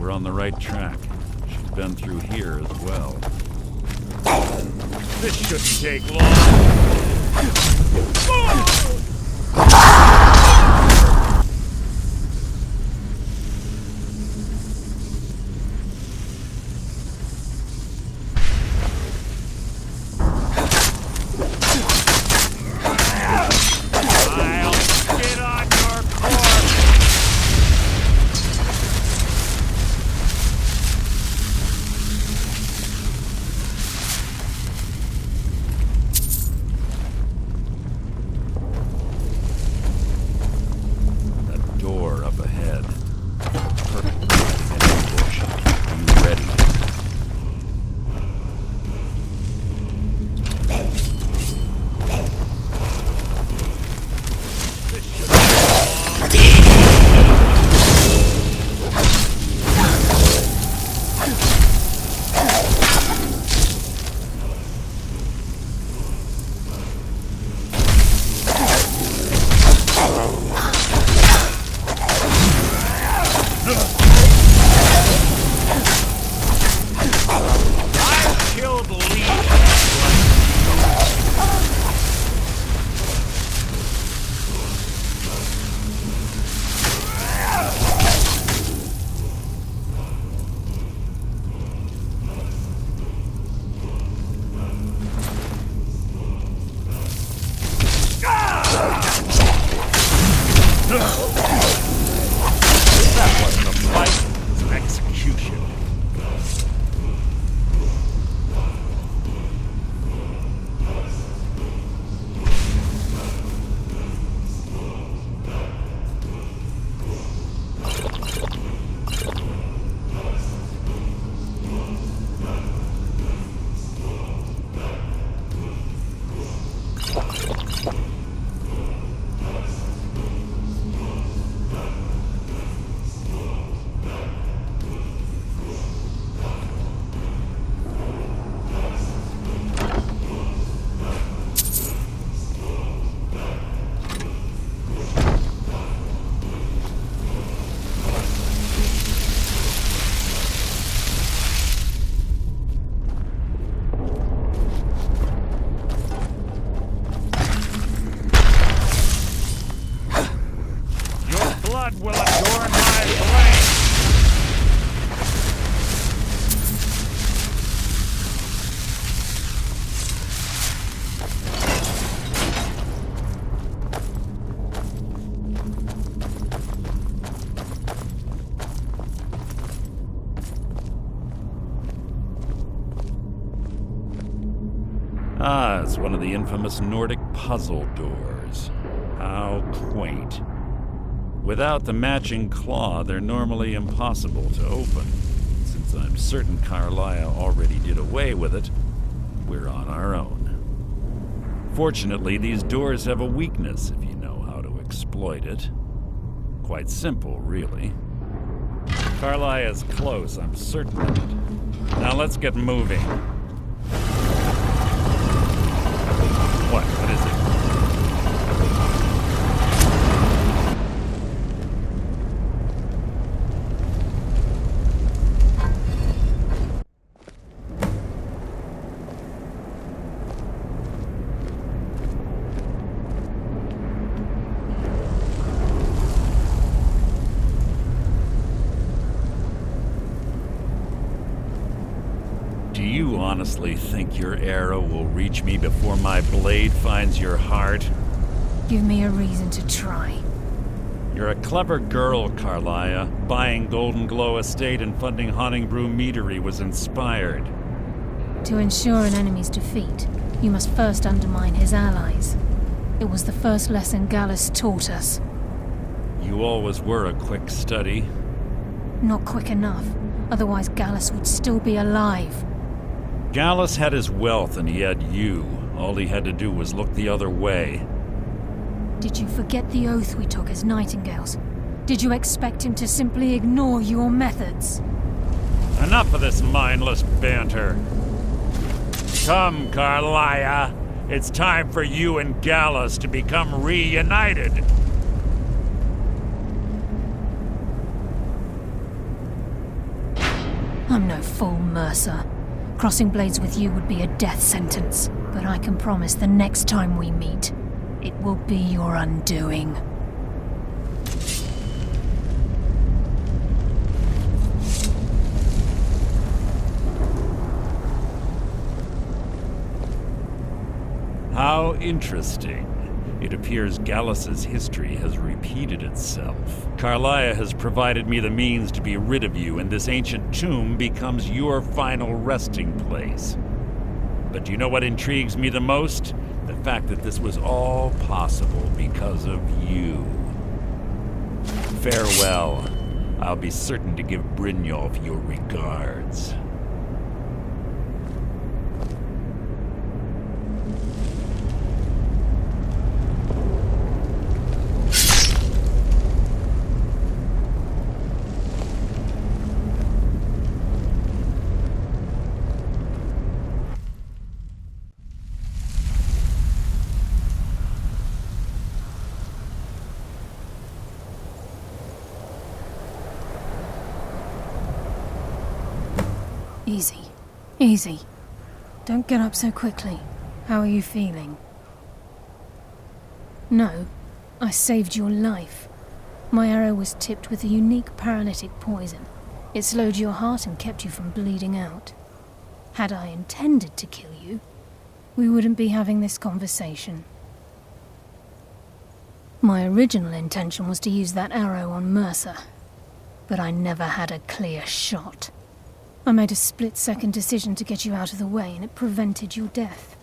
we're on the right track. She's been through here as well. This shouldn't take long. Ah, it's one of the infamous Nordic puzzle doors. How quaint. Without the matching claw, they're normally impossible to open. Since I'm certain Carlisle already did away with it, we're on our own. Fortunately, these doors have a weakness if you know how to exploit it. Quite simple, really. Carlisle is close, I'm certain of it. Now let's get moving. What is it? Do you honestly think your arrow will reach me before my blade finds your heart? Give me a reason to try. You're a clever girl, Carlisle. Buying Golden Glow Estate and funding Haunting Brew Meadery was inspired. To ensure an enemy's defeat, you must first undermine his allies. It was the first lesson Gallus taught us. You always were a quick study. Not quick enough, otherwise Gallus would still be alive. Gallus had his wealth and he had you. All he had to do was look the other way. Did you forget the oath we took as Nightingales? Did you expect him to simply ignore your methods? Enough of this mindless banter. Come, Carlisle. It's time for you and Gallus to become reunited. I'm no fool, Mercer. Crossing blades with you would be a death sentence, but I can promise the next time we meet, it will be your undoing. How interesting. It appears Gallus's history has repeated itself. Carlia has provided me the means to be rid of you, and this ancient tomb becomes your final resting place. But do you know what intrigues me the most? The fact that this was all possible because of you. Farewell. I'll be certain to give Brynjolf your regards. Easy. Easy. Don't get up so quickly. How are you feeling? No, I saved your life. My arrow was tipped with a unique paralytic poison. It slowed your heart and kept you from bleeding out. Had I intended to kill you, we wouldn't be having this conversation. My original intention was to use that arrow on Mercer, but I never had a clear shot. I made a split-second decision to get you out of the way, and it prevented your death.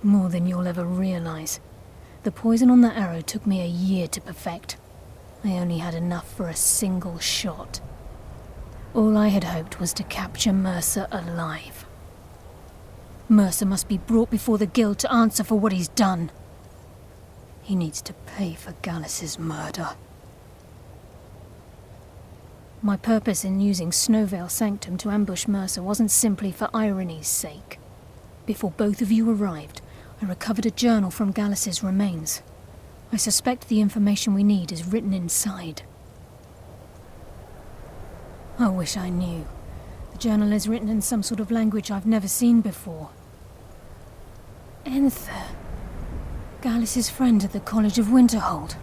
More than you'll ever realize. The poison on that arrow took me a year to perfect. I only had enough for a single shot. All I had hoped was to capture Mercer alive. Mercer must be brought before the Guild to answer for what he's done. He needs to pay for Gallus's murder. My purpose in using Snowvale Sanctum to ambush Mercer wasn't simply for irony's sake. Before both of you arrived, I recovered a journal from Gallus's remains. I suspect the information we need is written inside. I wish I knew. The journal is written in some sort of language I've never seen before. Enther. Gallus's friend at the College of Winterhold.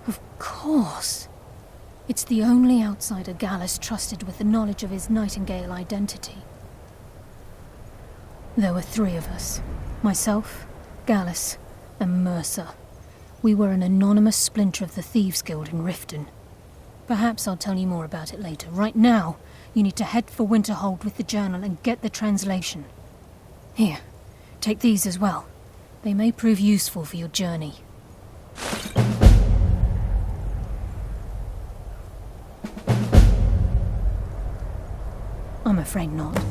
Of course. It's the only outsider Gallus trusted with the knowledge of his Nightingale identity. There were 3 of us. Myself, Gallus, and Mercer. We were an anonymous splinter of the Thieves' Guild in Riften. Perhaps I'll tell you more about it later. Right now, you need to head for Winterhold with the journal and get the translation. Here, take these as well. They may prove useful for your journey. I'm afraid not.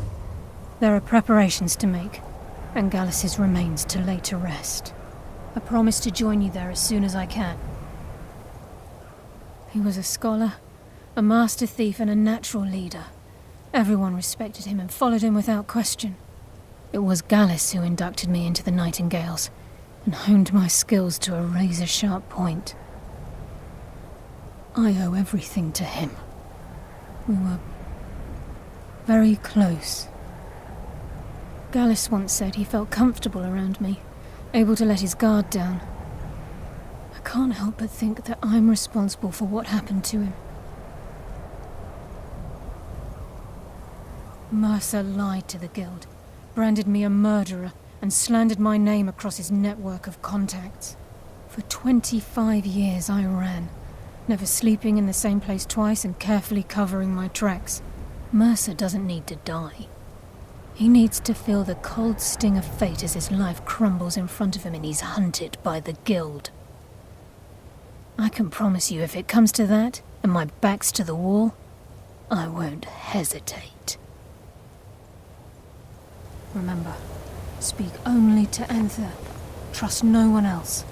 There are preparations to make, and Gallus's remains to lay to rest. I promise to join you there as soon as I can. He was a scholar, a master thief, and a natural leader. Everyone respected him and followed him without question. It was Gallus who inducted me into the Nightingales and honed my skills to a razor-sharp point. I owe everything to him. We were very close. Gallus once said he felt comfortable around me, able to let his guard down. I can't help but think that I'm responsible for what happened to him. Mercer lied to the Guild, branded me a murderer, and slandered my name across his network of contacts. For 25 years I ran, never sleeping in the same place twice and carefully covering my tracks. Mercer doesn't need to die. He needs to feel the cold sting of fate as his life crumbles in front of him and he's hunted by the Guild. I can promise you, if it comes to that, and my back's to the wall, I won't hesitate. Remember, speak only to Enther. Trust no one else.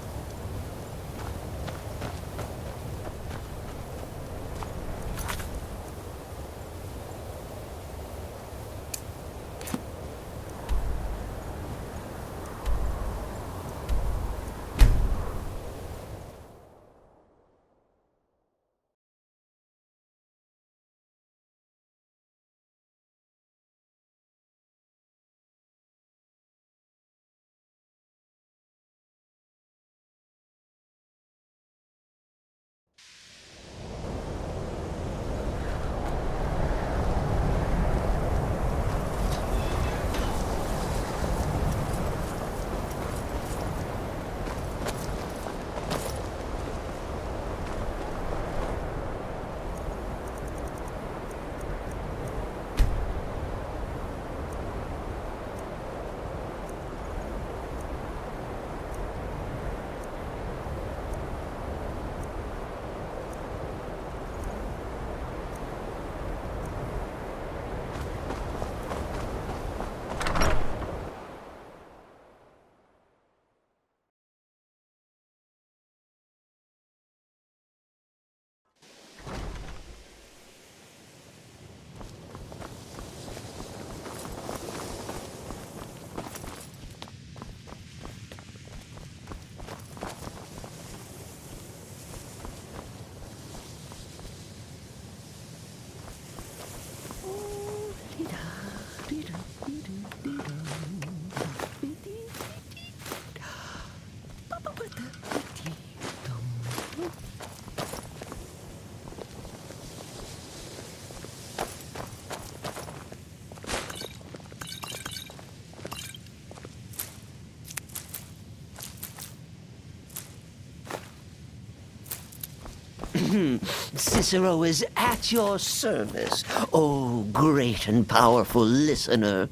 Cicero is at your service, oh great and powerful listener.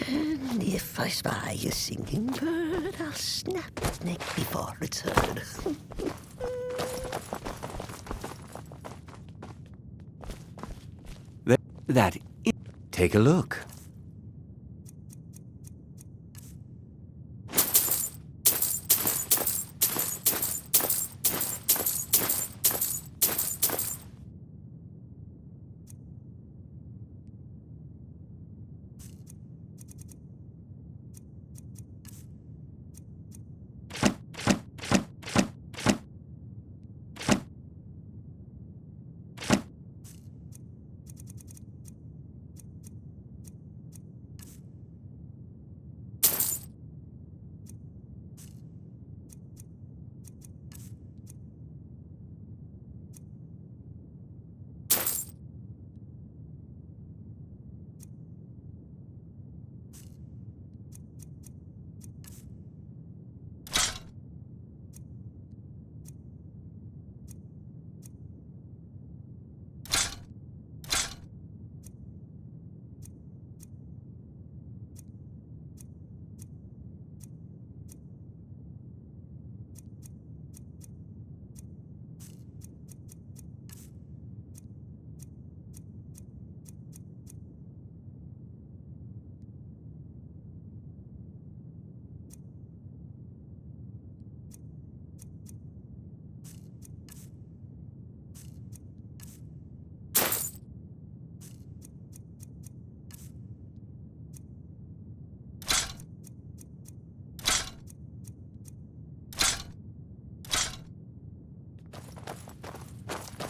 And if I spy a singing bird, I'll snap its neck before it's heard. Take a look.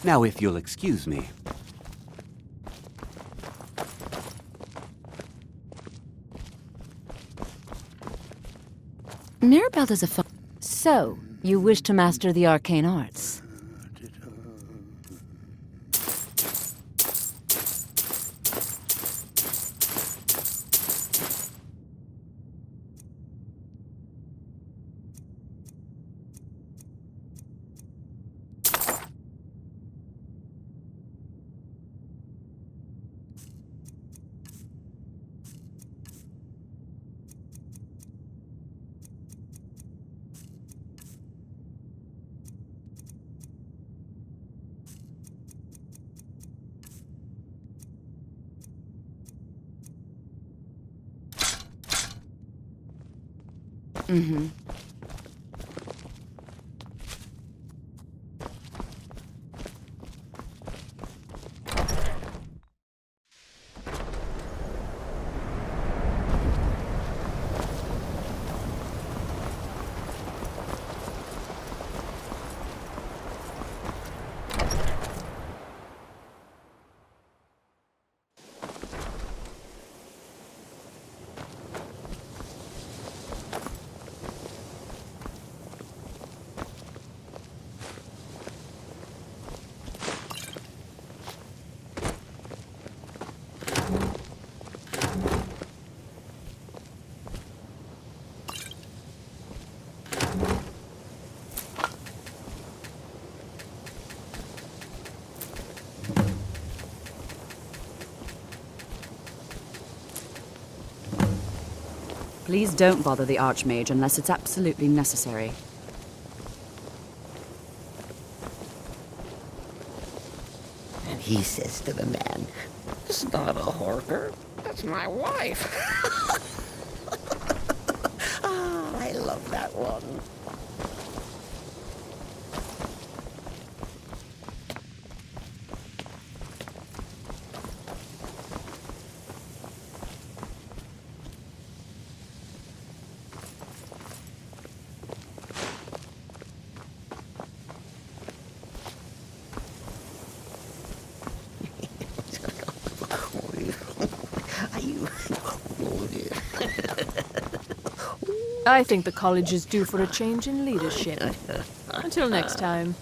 Now, if you'll excuse me. Mirabelle is a fun... So, you wish to master the arcane arts? Mm-hmm. Please don't bother the Archmage unless it's absolutely necessary. And he says to the man, "It's not a horker, that's my wife." Ah, I love that one. I think the college is due for a change in leadership. Until next time.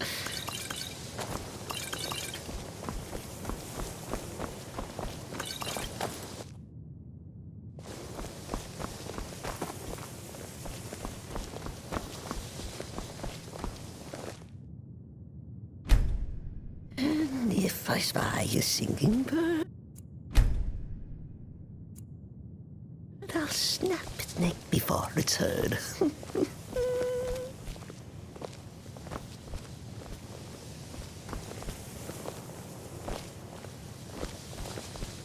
If I spy a singing bird, I'll snap its neck before it's heard.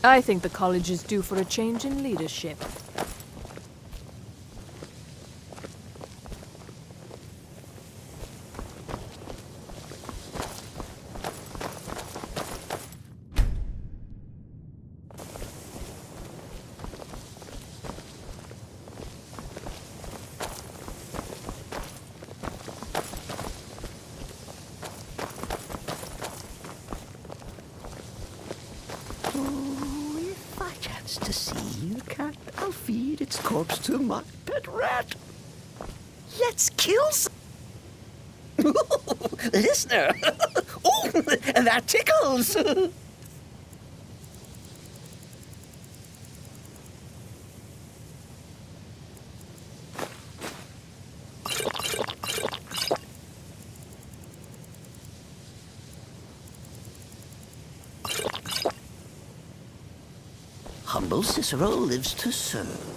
I think the college is due for a change in leadership. If I chance to see a cat, I'll feed its corpse to my pet rat. Let's kill some... Listener! Oh, that tickles! Humble Cicero lives to serve.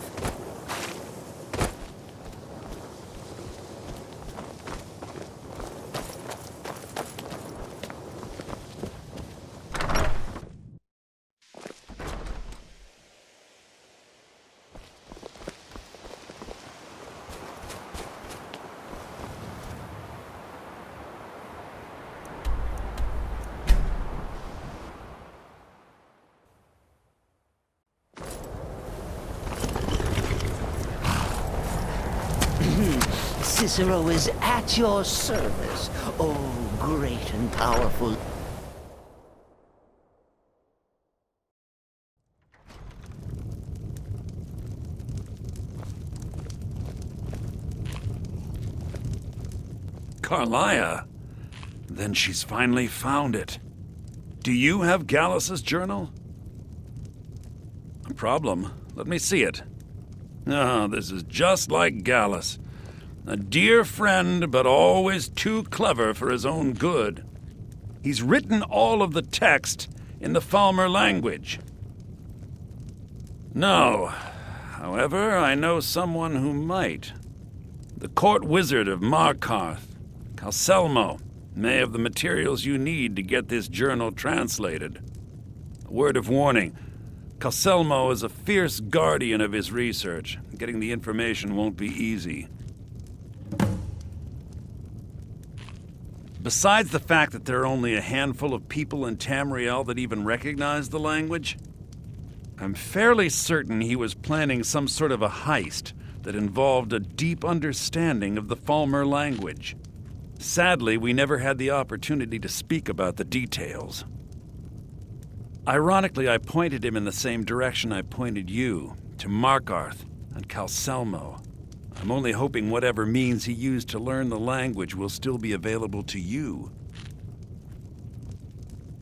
Cicero is at your service, oh great and powerful. Carlia? Then she's finally found it. Do you have Gallus's journal? A problem. Let me see it. Ah, this is just like Gallus. A dear friend, but always too clever for his own good. He's written all of the text in the Falmer language. No. However, I know someone who might. The court wizard of Markarth, Calselmo, may have the materials you need to get this journal translated. A word of warning. Calselmo is a fierce guardian of his research. Getting the information won't be easy. Besides the fact that there are only a handful of people in Tamriel that even recognize the language, I'm fairly certain he was planning some sort of a heist that involved a deep understanding of the Falmer language. Sadly, we never had the opportunity to speak about the details. Ironically, I pointed him in the same direction I pointed you, to Markarth and Calselmo. I'm only hoping whatever means he used to learn the language will still be available to you.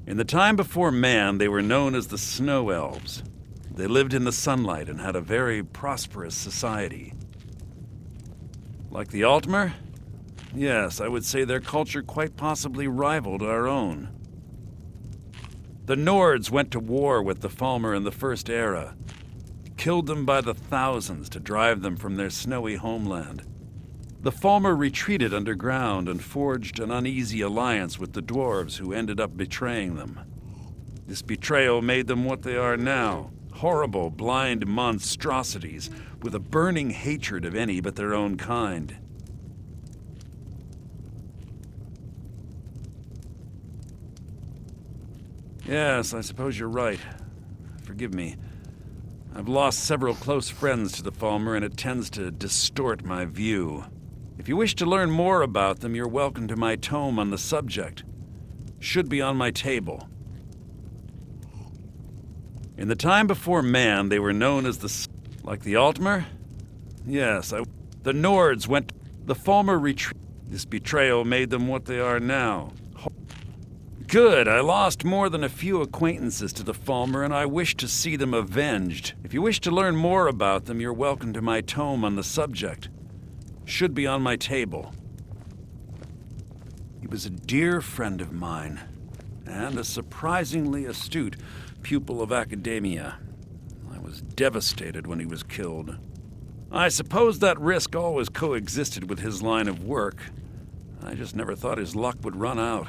In the time before man, they were known as the Snow Elves. They lived in the sunlight and had a very prosperous society. Like the Altmer? Yes, I would say their culture quite possibly rivaled our own. The Nords went to war with the Falmer in the First Era, killed them by the thousands to drive them from their snowy homeland. The Falmer retreated underground and forged an uneasy alliance with the dwarves who ended up betraying them. This betrayal made them what they are now, horrible, blind monstrosities with a burning hatred of any but their own kind. Yes, I suppose you're right. Forgive me. I've lost several close friends to the Falmer, and it tends to distort my view. If you wish to learn more about them, you're welcome to my tome on the subject. Should be on my table. In the time before man, they were known as the... Like the Altmer? Yes, The Nords went... The Falmer retreat. This betrayal made them what they are now. Good, I lost more than a few acquaintances to the Falmer, and I wish to see them avenged. If you wish to learn more about them, you're welcome to my tome on the subject. Should be on my table. He was a dear friend of mine, and a surprisingly astute pupil of academia. I was devastated when he was killed. I suppose that risk always coexisted with his line of work. I just never thought his luck would run out.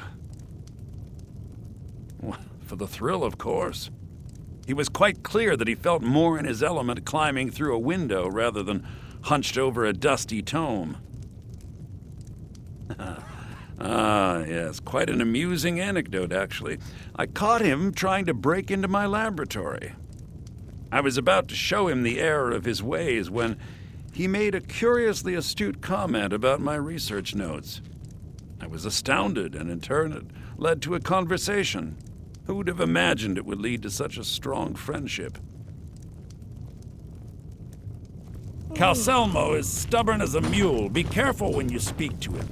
For the thrill, of course. He was quite clear that he felt more in his element climbing through a window rather than hunched over a dusty tome. Yes, quite an amusing anecdote, actually. I caught him trying to break into my laboratory. I was about to show him the error of his ways when he made a curiously astute comment about my research notes. I was astounded, and in turn it led to a conversation. Who would have imagined it would lead to such a strong friendship? Calselmo is stubborn as a mule. Be careful when you speak to him.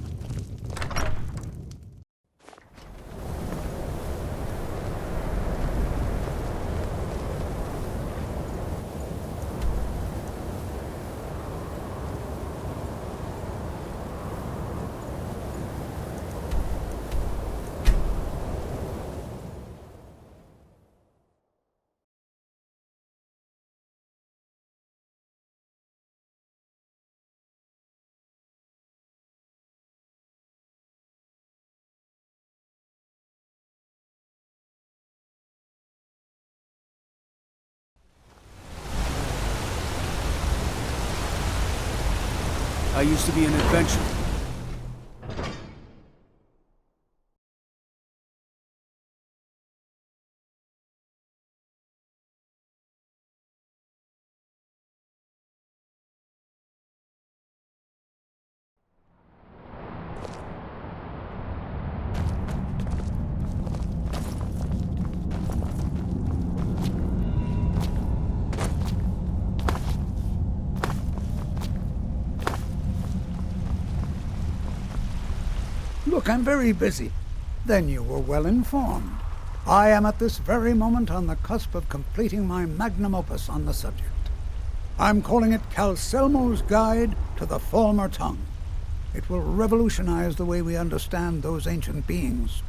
I used to be an adventurer. Look, I'm very busy. Then you were well informed. I am at this very moment on the cusp of completing my magnum opus on the subject. I'm calling it Calselmo's Guide to the Falmer Tongue. It will revolutionize the way we understand those ancient beings.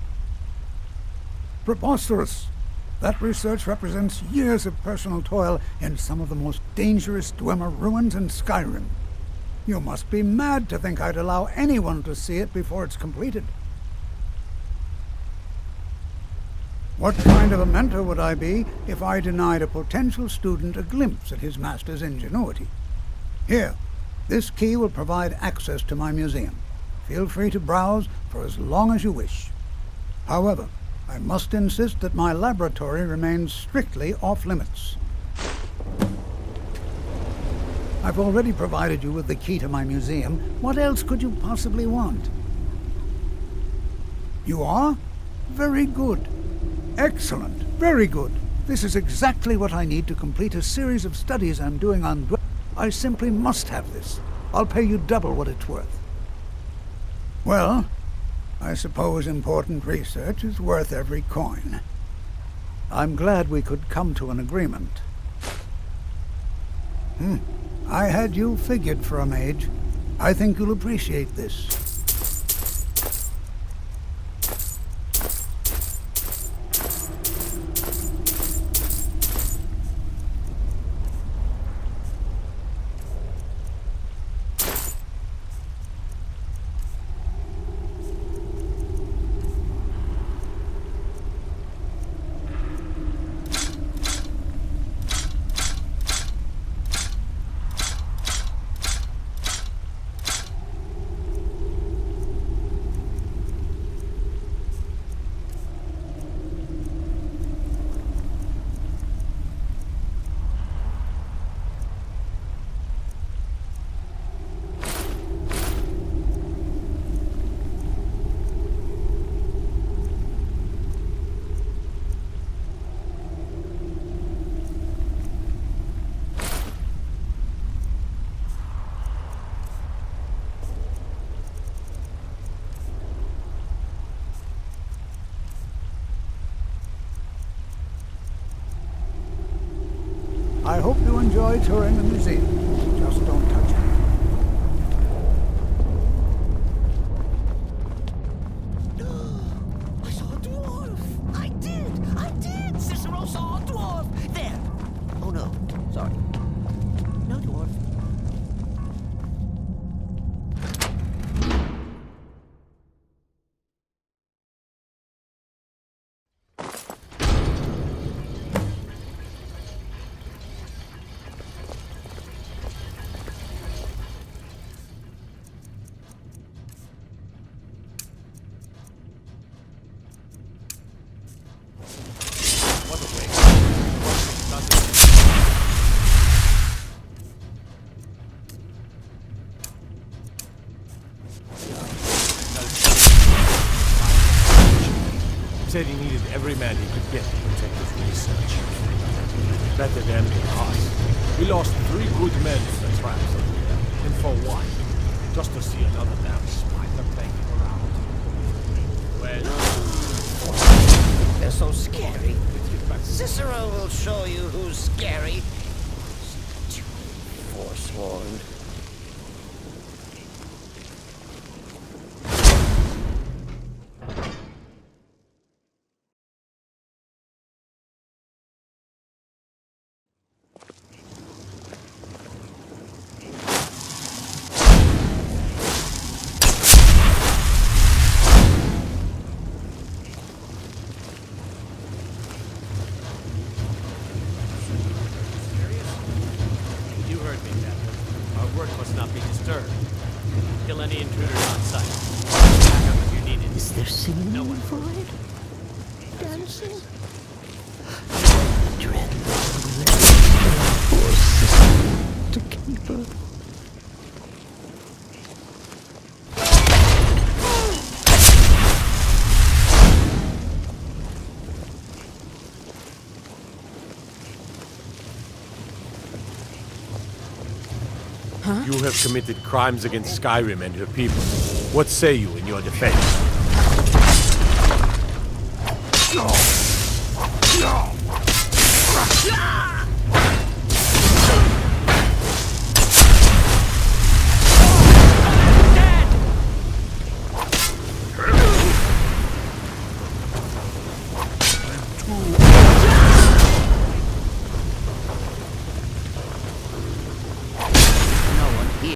Preposterous! That research represents years of personal toil in some of the most dangerous Dwemer ruins in Skyrim. You must be mad to think I'd allow anyone to see it before it's completed. What kind of a mentor would I be if I denied a potential student a glimpse at his master's ingenuity? Here, this key will provide access to my museum. Feel free to browse for as long as you wish. However, I must insist that my laboratory remains strictly off-limits. I've already provided you with the key to my museum. What else could you possibly want? You are? Very good. Excellent. Very good. This is exactly what I need to complete a series of studies I'm doing on... I simply must have this. I'll pay you double what it's worth. Well, I suppose important research is worth every coin. I'm glad we could come to an agreement. I had you figured for a mage. I think you'll appreciate this. enjoy touring the museum. Just don't touch it. I saw a dwarf! I did! Cicero saw a dwarf! There! Oh no, sorry. No dwarf. Said he needed every man he could get to protect his research. Better than us. We lost 3 good men in the traps up here. And for what? Just to see another damn spider banging around. Well... They're so scary. Cicero will show you who's scary. Forsworn. Kill any intruders on sight. Back up if you need it. Is there singing No one. inside? Dancing? Dread. Poor sister. To keep her. You have committed crimes against Skyrim and her people. What say you in your defense? No.